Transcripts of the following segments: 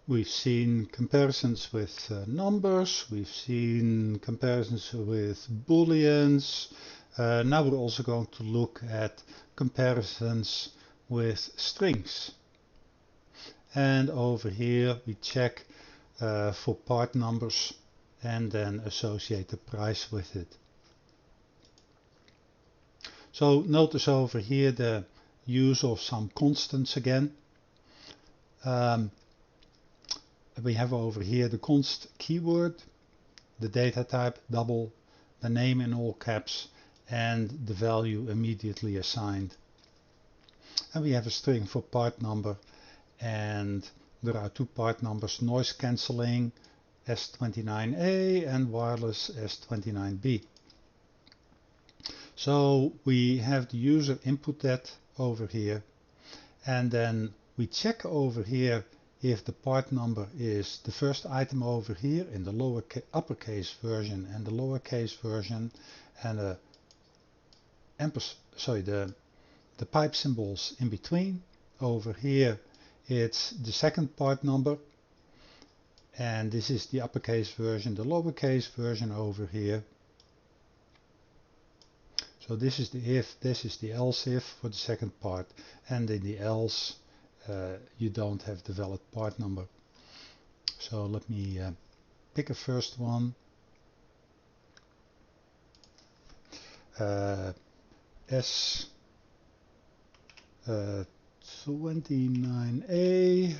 We've seen comparisons with numbers, we've seen comparisons with booleans. Now we're also going to look at comparisons with strings. And over here we check for part numbers and then associate the price with it. So notice over here the use of some constants again. We have over here the const keyword, the data type double, the name in all caps, and the value immediately assigned. And we have a string for part number, and there are two part numbers, noise cancelling S29A and wireless S29B. So we have the user input that over here, and then we check over here if the part number is the first item over here in the uppercase version and the lowercase version, and the pipe symbols in between. Over here it's the second part number, and this is the uppercase version, the lowercase version over here. So this is the if, this is the else if for the second part, and in the else you don't have the valid part number. So let me pick a first one. S29A,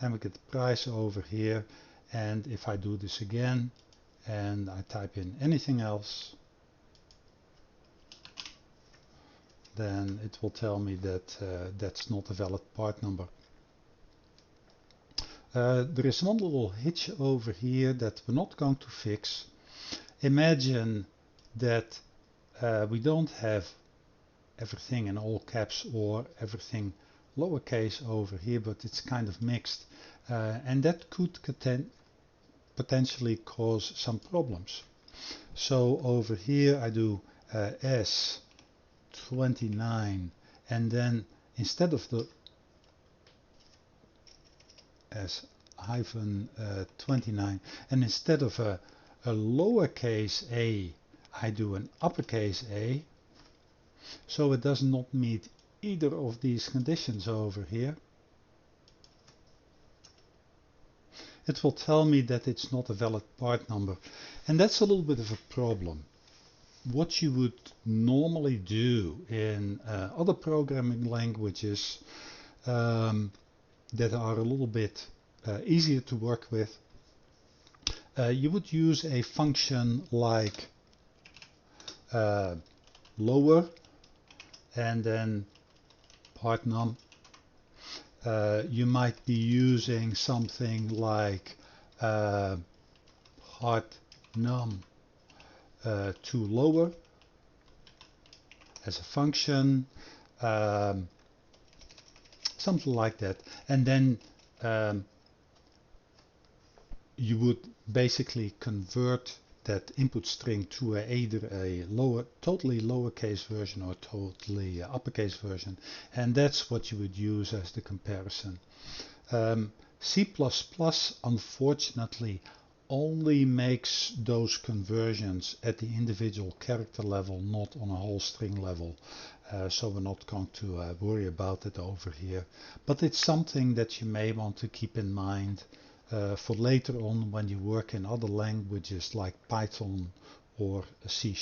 and we get the price over here. And if I do this again and I type in anything else, then it will tell me that that's not a valid part number. There is one little hitch over here that we're not going to fix. Imagine that we don't have everything in all caps or everything lowercase over here, but it's kind of mixed, and that could potentially cause some problems. So over here I do S29, and then instead of the S-29, and instead of a lowercase a, I do an uppercase A. So it does not meet either of these conditions over here. It will tell me that it's not a valid part number, and that's a little bit of a problem. What you would normally do in other programming languages that are a little bit easier to work with, you would use a function like lower and then part num. You might be using something like part num to lower as a function, something like that, and then you would basically convert that input string to either a totally lowercase version or totally uppercase version, and that's what you would use as the comparison. C++ unfortunately only makes those conversions at the individual character level, not on a whole string level. So we're not going to worry about it over here, but it's something that you may want to keep in mind for later on when you work in other languages like Python or C#.